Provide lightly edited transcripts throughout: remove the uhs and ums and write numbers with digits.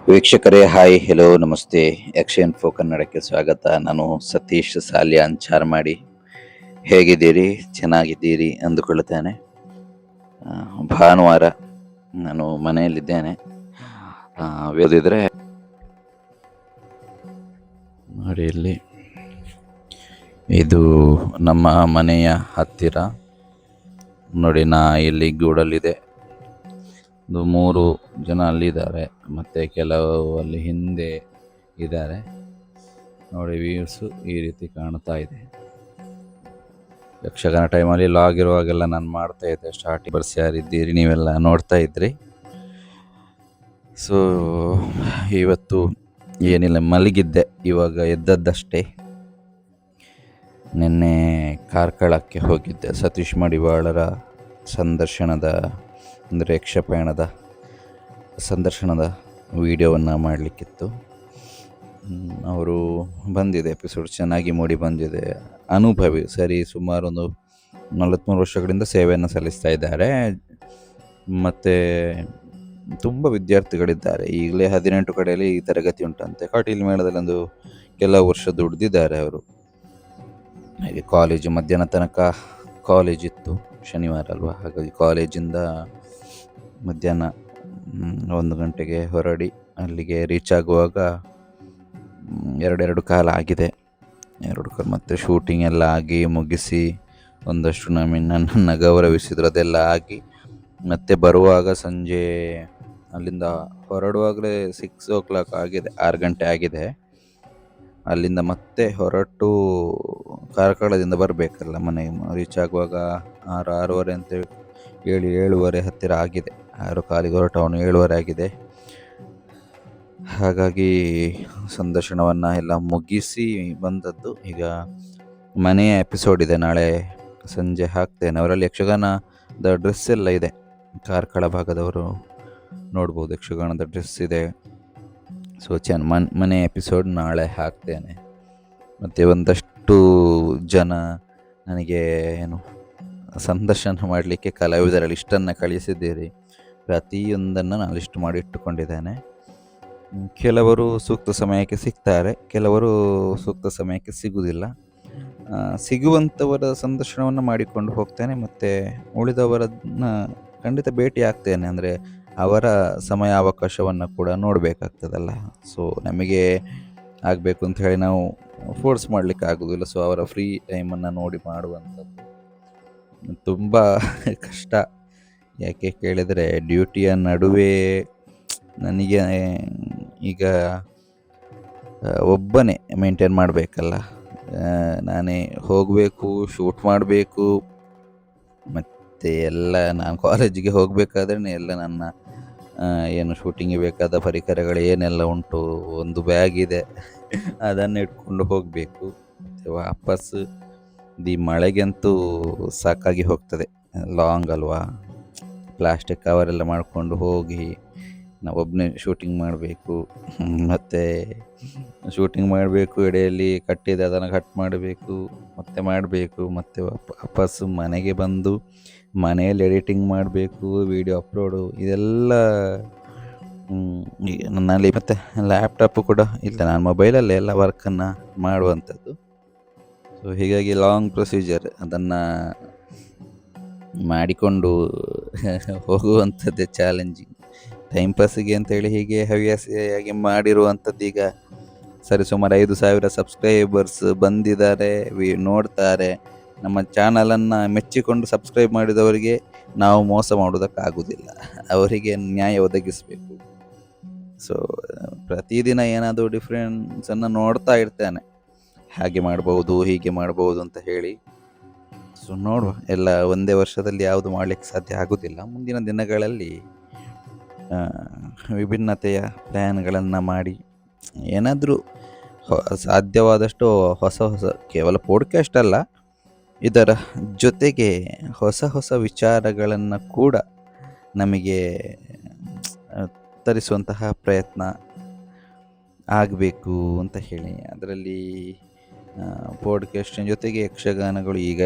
ವೀಕ್ಷಕರೇ hi hello ನಮಸ್ತೆ. ಯಕ್ಷ ಕನ್ನಡಕ್ಕೆ ಸ್ವಾಗತ. ನಾನು ಸತೀಶ್ ಸಾಲ್ಯಾನ್ ಚಾರ್ಮಾಡಿ. ಹೇಗಿದ್ದೀರಿ? ಚೆನ್ನಾಗಿದ್ದೀರಿ ಅಂದುಕೊಳ್ಳುತ್ತೇನೆ. ಭಾನುವಾರ ನಾನು ಮನೆಯಲ್ಲಿದ್ದೇನೆ. ಓದಿದ್ರೆ ನೋಡಿ, ಇಲ್ಲಿ ಇದು ನಮ್ಮ ಮನೆಯ ಹತ್ತಿರ ನೋಡಿ, ಇಲ್ಲಿ ಗೂಡಲ್ಲಿದೆ. 3 ಜನ ಅಲ್ಲಿದ್ದಾರೆ, ಮತ್ತು ಕೆಲವು ಅಲ್ಲಿ ಹಿಂದೆ ಇದ್ದಾರೆ. ನೋಡಿ, ವ್ಯೂಸು ಈ ರೀತಿ ಕಾಣ್ತಾ ಇದೆ. ಯಕ್ಷಗಾನ ಟೈಮಲ್ಲಿ ಲಾಗ್ ಇರುವಾಗೆಲ್ಲ ನಾನು ಮಾಡ್ತಾ ಇದ್ದೆ. ಸ್ಟಾರ್ಟಿಂಗ್ ಬರ್ಸ್ ಯಾರಿದ್ದೀರಿ ನೀವೆಲ್ಲ ನೋಡ್ತಾ ಇದ್ರಿ. ಸೊ ಇವತ್ತು ಏನಿಲ್ಲ, ಮಲಗಿದ್ದೆ, ಇವಾಗ ಎದ್ದದ್ದಷ್ಟೇ. ನಿನ್ನೆ ಕಾರ್ಕಳಕ್ಕೆ ಹೋಗಿದ್ದೆ. ಸತೀಶ್ ಮಡಿವಾಳರ ಸಂದರ್ಶನದ, ಅಂದರೆ ಯಕ್ಷಪಯಣದ ಸಂದರ್ಶನದ ವಿಡಿಯೋವನ್ನು ಮಾಡಲಿಕ್ಕಿತ್ತು. ಅವರು ಬಂದಿದೆ, ಎಪಿಸೋಡ್ ಚೆನ್ನಾಗಿ ಮೂಡಿ ಬಂದಿದೆ. ಅನುಭವಿ, ಸುಮಾರು ಒಂದು 43 ವರ್ಷಗಳಿಂದ ಸೇವೆಯನ್ನು ಸಲ್ಲಿಸ್ತಾ ಇದ್ದಾರೆ. ಮತ್ತು ತುಂಬ ವಿದ್ಯಾರ್ಥಿಗಳಿದ್ದಾರೆ. ಈಗಲೇ 18 ಕಡೆಯಲ್ಲಿ ಈ ತರಗತಿ ಉಂಟಂತೆ. ಕಾಟಿಲ್ ಮೇಳದಲ್ಲೊಂದು ಕೆಲವು ವರ್ಷ ದುಡ್ದಿದ್ದಾರೆ ಅವರು. ಹಾಗೆ ಕಾಲೇಜು ಮಧ್ಯಾಹ್ನ ತನಕ ಕಾಲೇಜ್ ಇತ್ತು, ಶನಿವಾರ ಅಲ್ವಾ, ಹಾಗಾಗಿ ಕಾಲೇಜಿಂದ ಮಧ್ಯಾಹ್ನ 1 ಗಂಟೆಗೆ ಹೊರಡಿ ಅಲ್ಲಿಗೆ ರೀಚ್ ಆಗುವಾಗ 2 ಕಾಲ ಆಗಿದೆ. 2 ಕಾಲ ಮತ್ತು ಶೂಟಿಂಗ್ ಎಲ್ಲ ಆಗಿ ಮುಗಿಸಿ ಒಂದಷ್ಟು ನನ್ನನ್ನು ಗೌರವಿಸಿದ್ರು. ಅದೆಲ್ಲ ಆಗಿ ಮತ್ತೆ ಬರುವಾಗ ಸಂಜೆ ಅಲ್ಲಿಂದ ಹೊರಡುವಾಗಲೇ 6 o'clock ಆಗಿದೆ, 6 ಗಂಟೆ ಆಗಿದೆ. ಅಲ್ಲಿಂದ ಮತ್ತೆ ಹೊರಟು ಕಾರ್ಕಳದಿಂದ ಬರಬೇಕಲ್ಲ ಮನೆಗೆ. ರೀಚ್ ಆಗುವಾಗ 6:30 ಅಂತ 7:30 ಹತ್ತಿರ ಆಗಿದೆ. 6 ಕಾಲಿಗೆ ಹೊರಟವನು 7:30 ಆಗಿದೆ. ಹಾಗಾಗಿ ಸಂದರ್ಶನವನ್ನು ಎಲ್ಲ ಮುಗಿಸಿ ಬಂದದ್ದು. ಈಗ ಮನೆಯ ಎಪಿಸೋಡ್ ಇದೆ, ನಾಳೆ ಸಂಜೆ ಹಾಕ್ತೇನೆ. ಅವರಲ್ಲಿ ಯಕ್ಷಗಾನದ ಡ್ರೆಸ್ ಎಲ್ಲ ಇದೆ. ಕಾರ್ಕಳ ಭಾಗದವರು ನೋಡ್ಬೋದು, ಯಕ್ಷಗಾನದ ಡ್ರೆಸ್ ಇದೆ. ಸೊ ಮನೆ ಎಪಿಸೋಡ್ ನಾಳೆ ಹಾಕ್ತೇನೆ. ಮತ್ತು ಒಂದಷ್ಟು ಜನ ನನಗೆ ಸಂದರ್ಶನ ಮಾಡಲಿಕ್ಕೆ ಕಲಾವಿದರ ಲಿಸ್ಟನ್ನು ಕಳಿಸಿದ್ದೀರಿ. ಪ್ರತಿಯೊಂದನ್ನು ನಾನು ಲಿಸ್ಟ್ ಮಾಡಿ ಇಟ್ಟುಕೊಂಡಿದ್ದೇನೆ. ಕೆಲವರು ಸೂಕ್ತ ಸಮಯಕ್ಕೆ ಸಿಗ್ತಾರೆ, ಕೆಲವರು ಸೂಕ್ತ ಸಮಯಕ್ಕೆ ಸಿಗುವುದಿಲ್ಲ. ಸಿಗುವಂಥವರ ಸಂದರ್ಶನವನ್ನು ಮಾಡಿಕೊಂಡು ಹೋಗ್ತೇನೆ, ಮತ್ತು ಉಳಿದವರನ್ನು ಖಂಡಿತ ಭೇಟಿ ಆಗ್ತೇನೆ. ಅಂದರೆ ಅವರ ಸಮಯ ಅವಕಾಶವನ್ನು ಕೂಡ ನೋಡಬೇಕಾಗ್ತದಲ್ಲ. ಸೊ ನಮಗೆ ಆಗಬೇಕು ಅಂತ ಹೇಳಿ ನಾವು ಫೋರ್ಸ್ ಮಾಡಲಿಕ್ಕೆ ಆಗೋದಿಲ್ಲ. ಸೊ ಅವರ ಫ್ರೀ ಟೈಮನ್ನು ನೋಡಿ ಮಾಡುವಂಥದ್ದು ತುಂಬ ಕಷ್ಟ. ಯಾಕೆ ಕೇಳಿದರೆ, ಡ್ಯೂಟಿಯ ನಡುವೆ ನನಗೆ ಈಗ ಒಬ್ಬನೇ ಮೇಂಟೈನ್ ಮಾಡಬೇಕಲ್ಲ. ನಾನೇ ಹೋಗಬೇಕು, ಶೂಟ್ ಮಾಡಬೇಕು, ಮತ್ತು ಎಲ್ಲ ನಾನು ಕಾಲೇಜಿಗೆ ಹೋಗಬೇಕಾದ್ರೆ ಎಲ್ಲ ನನ್ನ ಏನು ಶೂಟಿಂಗಿಗೆ ಬೇಕಾದ ಪರಿಕರಗಳು ಏನೆಲ್ಲ ಉಂಟು, ಒಂದು ಬ್ಯಾಗ್ ಇದೆ, ಅದನ್ನು ಇಟ್ಕೊಂಡು ಹೋಗಬೇಕು. ಮತ್ತು ವಾಪಸ್ ಈ ಮಳೆಗಂತೂ ಸಾಕಾಗಿ ಹೋಗ್ತದೆ. ಲಾಂಗ್ ಅಲ್ವಾ, ಪ್ಲಾಸ್ಟಿಕ್ ಕವರೆಲ್ಲ ಮಾಡಿಕೊಂಡು ಹೋಗಿ ನಾವು ಒಬ್ಬನೇ ಶೂಟಿಂಗ್ ಮಾಡಬೇಕು. ಮತ್ತು ಶೂಟಿಂಗ್ ಮಾಡಬೇಕು, ಎಡೆಯಲ್ಲಿ ಕಟ್ಟಿದೆ ಅದನ್ನು ಕಟ್ ಮಾಡಬೇಕು, ಮತ್ತು ವಾಪಸ್ಸು ಮನೆಗೆ ಬಂದು ಮನೆಯಲ್ಲಿ ಎಡಿಟಿಂಗ್ ಮಾಡಬೇಕು, ವಿಡಿಯೋ ಅಪ್ಲೋಡು, ಇದೆಲ್ಲ ನನ್ನಲ್ಲಿ. ಮತ್ತು ಲ್ಯಾಪ್ಟಾಪು ಕೂಡ ಇಲ್ಲ, ನಾನು ಮೊಬೈಲಲ್ಲೇ ಎಲ್ಲ ವರ್ಕನ್ನು ಮಾಡುವಂಥದ್ದು. ಸೊ ಹೀಗಾಗಿ ಲಾಂಗ್ ಪ್ರೊಸೀಜರ್, ಅದನ್ನು ಮಾಡಿಕೊಂಡು ಹೋಗುವಂಥದ್ದೇ ಚಾಲೆಂಜಿಂಗ್. ಟೈಮ್ ಪಾಸಿಗೆ ಅಂತೇಳಿ ಹೀಗೆ ಹವ್ಯಾಸಿಯಾಗಿ ಮಾಡಿರುವಂಥದ್ದು. ಈಗ ಸುಮಾರು 5,000 ಸಬ್ಸ್ಕ್ರೈಬರ್ಸ್ ಬಂದಿದ್ದಾರೆ, ನೋಡ್ತಾರೆ. ನಮ್ಮ ಚಾನಲನ್ನು ಮೆಚ್ಚಿಕೊಂಡು ಸಬ್ಸ್ಕ್ರೈಬ್ ಮಾಡಿದವರಿಗೆ ನಾವು ಮೋಸ ಮಾಡೋದಕ್ಕಾಗೋದಿಲ್ಲ, ಅವರಿಗೆ ನ್ಯಾಯ ಒದಗಿಸಬೇಕು. ಸೊ ಪ್ರತಿದಿನ ಏನಾದರೂ ಡಿಫ್ರೆನ್ಸನ್ನು ನೋಡ್ತಾ ಇರ್ತೇನೆ, ಹಾಗೆ ಮಾಡ್ಬೋದು ಹೀಗೆ ಮಾಡ್ಬೋದು ಅಂತ ಹೇಳಿ. ಸೊ ನೋಡುವ, ಎಲ್ಲ ಒಂದೇ ವರ್ಷದಲ್ಲಿ ಯಾವುದು ಮಾಡಲಿಕ್ಕೆ ಸಾಧ್ಯ ಆಗೋದಿಲ್ಲ. ಮುಂದಿನ ದಿನಗಳಲ್ಲಿ ವಿಭಿನ್ನತೆಯ ಪ್ಲ್ಯಾನ್ಗಳನ್ನು ಮಾಡಿ ಏನಾದರೂ ಸಾಧ್ಯವಾದಷ್ಟು ಹೊಸ ಕೇವಲ ಪಾಡ್ಕ್ಯಾಸ್ಟ್ ಅಲ್ಲ, ಇದರ ಜೊತೆಗೆ ಹೊಸ ವಿಚಾರಗಳನ್ನು ಕೂಡ ನಮಗೆ ತರಿಸುವಂತಹ ಪ್ರಯತ್ನ ಆಗಬೇಕು ಅಂತ ಹೇಳಿ. ಅದರಲ್ಲಿ ಪಾಡ್ಕಾಸ್ಟಿನ ಜೊತೆಗೆ ಯಕ್ಷಗಾನಗಳು, ಈಗ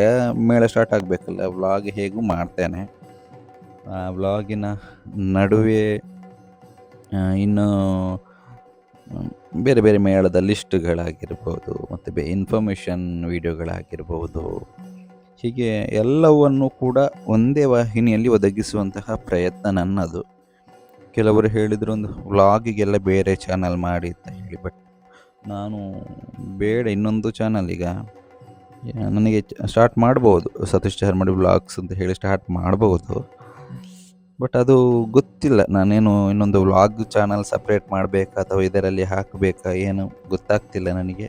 ಮೇಳ ಸ್ಟಾರ್ಟ್ ಆಗಬೇಕಲ್ಲ, ವ್ಲಾಗ್ ಹೇಗೂ ಮಾಡ್ತೇನೆ. ಆ ವ್ಲಾಗಿನ ನಡುವೆ ಇನ್ನು ಬೇರೆ ಬೇರೆ ಮೇಳದ ಲಿಸ್ಟ್‌ಗಳಾಗಿರ್ಬೋದು, ಮತ್ತು ಇನ್ಫಾರ್ಮೇಷನ್ ವೀಡಿಯೋಗಳಾಗಿರ್ಬೋದು, ಹೀಗೆ ಎಲ್ಲವನ್ನು ಕೂಡ ಒಂದೇ ವಾಹಿನಿಯಲ್ಲಿ ಒದಗಿಸುವಂತಹ ಪ್ರಯತ್ನ ನನ್ನದು. ಕೆಲವರು ಹೇಳಿದರು ಒಂದು ವ್ಲಾಗಿಗೆಲ್ಲ ಬೇರೆ ಚಾನಲ್ ಮಾಡಿ ಅಂತ ಹೇಳಿ. ಬಟ್ ನಾನು ಬೇಡ, ಇನ್ನೊಂದು ಚಾನಲ್ ಈಗ ನನಗೆ ಸ್ಟಾರ್ಟ್ ಮಾಡ್ಬೋದು, ಸತೀಶ್ ಚಾರ್ಮಾಡಿ ವ್ಲಾಗ್ಸ್ ಅಂತ ಹೇಳಿ ಸ್ಟಾರ್ಟ್ ಮಾಡ್ಬೋದು. ಬಟ್ ಅದು ಗೊತ್ತಿಲ್ಲ, ನಾನೇನು ಇನ್ನೊಂದು ವ್ಲಾಗ್ ಚಾನಲ್ ಸಪ್ರೇಟ್ ಮಾಡಬೇಕಾ ಅಥವಾ ಇದರಲ್ಲಿ ಹಾಕಬೇಕಾ ಏನು ಗೊತ್ತಾಗ್ತಿಲ್ಲ ನನಗೆ.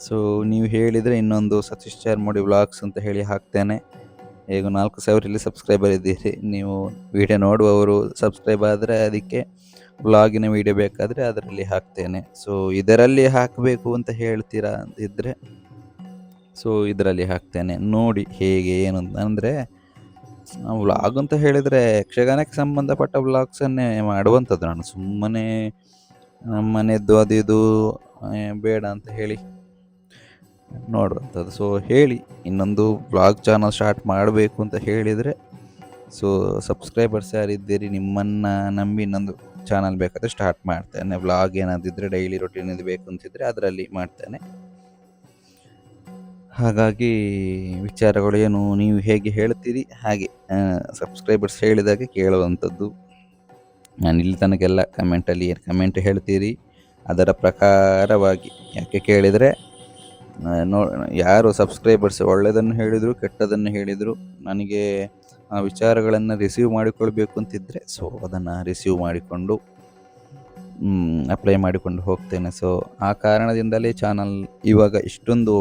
ಸೊ ನೀವು ಹೇಳಿದರೆ ಇನ್ನೊಂದು ಸತೀಶ್ ಚಾರ್ಮಾಡಿ ವ್ಲಾಗ್ಸ್ ಅಂತ ಹೇಳಿ ಹಾಕ್ತೇನೆ. ಈಗ 4,000 ಇಲ್ಲಿ ಸಬ್ಸ್ಕ್ರೈಬರ್ ಇದ್ದೀರಿ. ನೀವು ವಿಡಿಯೋ ನೋಡುವವರು ಸಬ್ಸ್ಕ್ರೈಬ್ ಆದರೆ ಅದಕ್ಕೆ ವ್ಲಾಗಿನ ವಿಡಿಯೋ ಬೇಕಾದರೆ ಅದರಲ್ಲಿ ಹಾಕ್ತೇನೆ. ಸೊ ಇದರಲ್ಲಿ ಹಾಕಬೇಕು ಅಂತ ಹೇಳ್ತೀರಾ ಅಂತಿದ್ದರೆ ಸೊ ಇದರಲ್ಲಿ ಹಾಕ್ತೇನೆ. ನೋಡಿ ಹೇಗೆ ಏನು ಅಂತ. ಅಂದರೆ ವ್ಲಾಗ್ ಅಂತ ಹೇಳಿದರೆ ಯಕ್ಷಗಾನಕ್ಕೆ ಸಂಬಂಧಪಟ್ಟ ವ್ಲಾಗ್ಸನ್ನೇ ಮಾಡುವಂಥದ್ದು ನಾನು. ಸುಮ್ಮನೆ ನಮ್ಮನೆಯದ್ದು ಅದು ಇದು ಬೇಡ ಅಂತ ಹೇಳಿ ನೋಡುವಂಥದ್ದು. ಸೊ ಹೇಳಿ, ಇನ್ನೊಂದು ವ್ಲಾಗ್ ಚಾನಲ್ ಸ್ಟಾರ್ಟ್ ಮಾಡಬೇಕು ಅಂತ ಹೇಳಿದರೆ, ಸೊ ಸಬ್ಸ್ಕ್ರೈಬರ್ಸ್ ಯಾರಿದ್ದೀರಿ ನಿಮ್ಮನ್ನು ನಂಬಿ ಇನ್ನೊಂದು ಚಾನಲ್ ಬೇಕಾದರೆ ಸ್ಟಾರ್ಟ್ ಮಾಡ್ತೇನೆ. ವ್ಲಾಗ್ ಏನಾದಿದ್ದರೆ ಡೈಲಿ ರೊಟೀನ್ ಇದು ಬೇಕು ಅಂತಿದ್ದರೆ ಅದರಲ್ಲಿ ಮಾಡ್ತೇನೆ. ಹಾಗಾಗಿ ವಿಚಾರಗಳು ಏನು ನೀವು ಹೇಗೆ ಹೇಳ್ತೀರಿ ಹಾಗೆ ಸಬ್ಸ್ಕ್ರೈಬರ್ಸ್ ಹೇಳಿದಾಗೆ ಕೇಳುವಂಥದ್ದು. ನಾನು ಇಲ್ಲಿ ತನಕೆಲ್ಲ ಕಮೆಂಟಲ್ಲಿ ಏನು ಕಮೆಂಟ್ ಹೇಳ್ತೀರಿ ಅದರ ಪ್ರಕಾರವಾಗಿ. ಯಾಕೆ ಕೇಳಿದರೆ ಯಾರು ಸಬ್ಸ್ಕ್ರೈಬರ್ಸ್ ಒಳ್ಳೆಯದನ್ನು ಹೇಳಿದರು ಕೆಟ್ಟದನ್ನು ಹೇಳಿದರು, ನನಗೆ ಆ ವಿಚಾರಗಳನ್ನು ರಿಸೀವ್ ಮಾಡಿಕೊಳ್ಬೇಕು ಅಂತಿದ್ದರೆ ಸೊ ಅದನ್ನು ರಿಸೀವ್ ಮಾಡಿಕೊಂಡು ಅಪ್ಲೈ ಮಾಡಿಕೊಂಡು ಹೋಗ್ತೇನೆ. ಸೊ ಆ ಕಾರಣದಿಂದಲೇ ಚಾನಲ್ ಇವಾಗ ಇಷ್ಟೊಂದು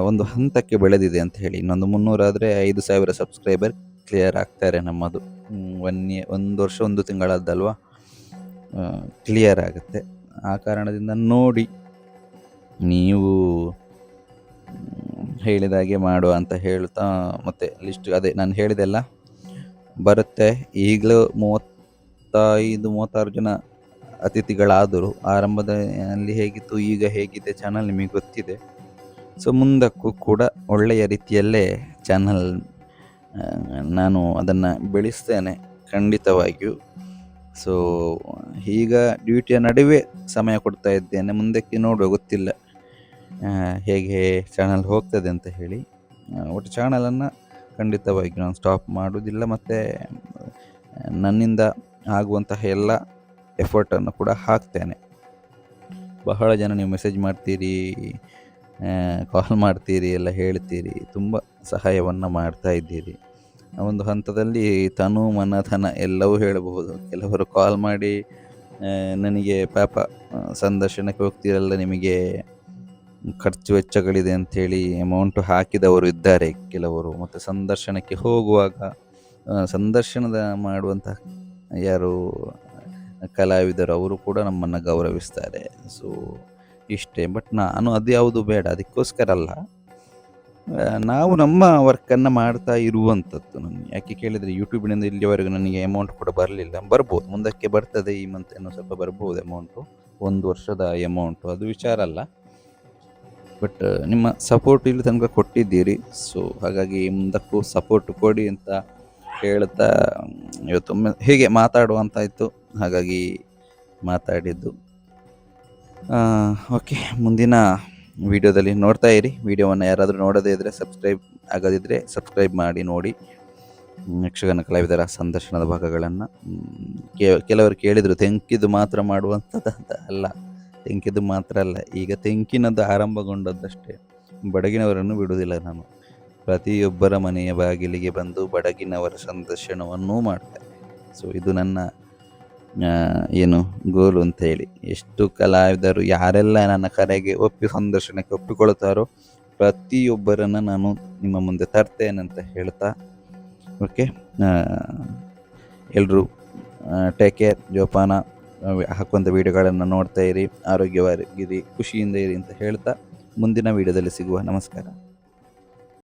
ಒಂದು ಹಂತಕ್ಕೆ ಬೆಳೆದಿದೆ ಅಂತ ಹೇಳಿ. ಇನ್ನೊಂದು 300 ಆದರೆ 5,000 ಸಬ್ಸ್ಕ್ರೈಬರ್ ಕ್ಲಿಯರ್ ಆಗ್ತಾರೆ ನಮ್ಮದು. 1 ವರ್ಷ 1 ತಿಂಗಳದ್ದಲ್ವ, ಕ್ಲಿಯರ್ ಆಗುತ್ತೆ. ಆ ಕಾರಣದಿಂದ ನೋಡಿ ನೀವು ಹೇಳಿದಾಗೆ ಮಾಡುವ ಅಂತ ಹೇಳ್ತಾ, ಮತ್ತು ಲಿಸ್ಟ್ ಅದೇ ನಾನು ಹೇಳಿದೆಲ್ಲ ಬರುತ್ತೆ. ಈಗಲೂ 35-36 ಜನ ಅತಿಥಿಗಳಾದರು. ಆರಂಭದಲ್ಲಿ ಹೇಗಿತ್ತು ಈಗ ಹೇಗಿದೆ ಚಾನಲ್ ನಿಮಗೆ ಗೊತ್ತಿದೆ. ಸೊ ಮುಂದಕ್ಕೂ ಕೂಡ ಒಳ್ಳೆಯ ರೀತಿಯಲ್ಲೇ ಚಾನಲ್ ನಾನು ಅದನ್ನು ಬೆಳೆಸ್ತೇನೆ ಖಂಡಿತವಾಗಿಯೂ. ಸೊ ಈಗ ಡ್ಯೂಟಿಯ ನಡುವೆ ಸಮಯ ಕೊಡ್ತಾ ಇದ್ದೇನೆ. ಮುಂದಕ್ಕೆ ನೋಡುವ, ಗೊತ್ತಿಲ್ಲ ಹೇಗೆ ಚಾನಲ್ ಹೋಗ್ತದೆ ಅಂತ ಹೇಳಿ. ಒಟ್ಟು ಚಾನಲನ್ನು ಖಂಡಿತವಾಗಿ ನಾನು ಸ್ಟಾಪ್ ಮಾಡೋದಿಲ್ಲ, ಮತ್ತು ನನ್ನಿಂದ ಆಗುವಂತಹ ಎಲ್ಲ ಎಫರ್ಟನ್ನು ಕೂಡ ಹಾಕ್ತೇನೆ. ಬಹಳ ಜನ ನೀವು ಮೆಸೇಜ್ ಮಾಡ್ತೀರಿ, ಕಾಲ್ ಮಾಡ್ತೀರಿ, ಎಲ್ಲ ಹೇಳ್ತೀರಿ, ತುಂಬ ಸಹಾಯವನ್ನು ಮಾಡ್ತಾ ಇದ್ದೀರಿ. ಒಂದು ಹಂತದಲ್ಲಿ ತನು ಮನ ಧನ ಎಲ್ಲವೂ ಹೇಳಬಹುದು. ಕೆಲವರು ಕಾಲ್ ಮಾಡಿ ನನಗೆ ಪಾಪ ಸಂದರ್ಶನಕ್ಕೆ ಹೋಗ್ತೀರಲ್ಲ, ನಿಮಗೆ ಖರ್ಚು ವೆಚ್ಚಗಳಿದೆ ಅಂಥೇಳಿ ಅಮೌಂಟು ಹಾಕಿದವರು ಇದ್ದಾರೆ ಕೆಲವರು. ಮತ್ತು ಸಂದರ್ಶನಕ್ಕೆ ಹೋಗುವಾಗ ಸಂದರ್ಶನದ ಮಾಡುವಂಥ ಯಾರು ಕಲಾವಿದರು ಅವರು ಕೂಡ ನಮ್ಮನ್ನು ಗೌರವಿಸ್ತಾರೆ. ಸೊ ಇಷ್ಟೇ. ಬಟ್ ನಾನು ಅದು ಯಾವುದು ಬೇಡ, ಅದಕ್ಕೋಸ್ಕರ ಅಲ್ಲ, ನಾವು ನಮ್ಮ ವರ್ಕನ್ನು ಮಾಡ್ತಾ ಇರುವಂಥದ್ದು. ನನಗೆ ಯಾಕೆ ಕೇಳಿದರೆ ಯೂಟ್ಯೂಬಿನಿಂದ ಇಲ್ಲಿವರೆಗೂ ನನಗೆ ಅಮೌಂಟ್ ಕೂಡ ಬರಲಿಲ್ಲ. ಬರ್ಬೋದು, ಮುಂದಕ್ಕೆ ಬರ್ತದೆ. ಈ ಮಂತ್ ಏನೋ ಸ್ವಲ್ಪ ಬರ್ಬೋದು ಅಮೌಂಟು, 1 ವರ್ಷದ ಅಮೌಂಟು, ಅದು ವಿಚಾರ ಅಲ್ಲ. ಬಟ್ ನಿಮ್ಮ ಸಪೋರ್ಟ್ ಇಲ್ಲಿ ತನಕ ಕೊಟ್ಟಿದ್ದೀರಿ. ಸೊ ಹಾಗಾಗಿ ಮುಂದಕ್ಕೂ ಸಪೋರ್ಟ್ ಕೊಡಿ ಅಂತ ಹೇಳ್ತಾ ಇವತ್ತೊಮ್ಮೆ ಹೀಗೆ ಮಾತಾಡುವಂತಾಯಿತು, ಹಾಗಾಗಿ ಮಾತಾಡಿದ್ದು. ಓಕೆ, ಮುಂದಿನ ವಿಡಿಯೋದಲ್ಲಿ ನೋಡ್ತಾ ಇರಿ. ವಿಡಿಯೋವನ್ನು ಯಾರಾದರೂ ನೋಡದೇ ಇದ್ದರೆ, ಸಬ್ಸ್ಕ್ರೈಬ್ ಆಗದಿದ್ದರೆ ಸಬ್ಸ್ಕ್ರೈಬ್ ಮಾಡಿ ನೋಡಿ ಯಕ್ಷಗಾನ ಕಲಾವಿದರ ಸಂದರ್ಶನದ ಭಾಗಗಳನ್ನು. ಕೆಲವರು ಕೇಳಿದರು ತೆಂಕಿದು ಮಾತ್ರ ಮಾಡುವಂಥದ್ದು ಅಂತ. ಅಲ್ಲ, ತೆಂಕಿದು ಮಾತ್ರ ಅಲ್ಲ, ಈಗ ತೆಂಕಿನದ್ದು ಆರಂಭಗೊಂಡದ್ದಷ್ಟೇ. ಬಡಗಿನವರನ್ನು ಬಿಡುವುದಿಲ್ಲ ನಾನು. ಪ್ರತಿಯೊಬ್ಬರ ಮನೆಯ ಬಾಗಿಲಿಗೆ ಬಂದು ಬಡಗಿನವರ ಸಂದರ್ಶನವನ್ನೂ ಮಾಡ್ತೇನೆ. ಸೊ ಇದು ನನ್ನ ಏನು ಗೋಲು ಅಂತ ಹೇಳಿ. ಎಷ್ಟು ಕಲಾವಿದರು ಯಾರೆಲ್ಲ ನನ್ನ ಕರೆಗೆ ಸಂದರ್ಶನಕ್ಕೆ ಒಪ್ಪಿಕೊಳ್ತಾರೋ ಪ್ರತಿಯೊಬ್ಬರನ್ನು ನಾನು ನಿಮ್ಮ ಮುಂದೆ ತರ್ತೇನೆ ಅಂತ ಹೇಳ್ತಾ, ಓಕೆ, ಎಲ್ಲರೂ ಟೇಕ್ ಕೇರ್, ಜೋಪಾನ, ಹಾಕುವಂಥ ವೀಡಿಯೋಗಳನ್ನು ನೋಡ್ತಾ ಇರಿ, ಆರೋಗ್ಯವಾಗಿರಿ, ಖುಷಿಯಿಂದ ಇರಿ ಅಂತ ಹೇಳ್ತಾ ಮುಂದಿನ ವೀಡಿಯೋದಲ್ಲಿ ಸಿಗುವ. ನಮಸ್ಕಾರ.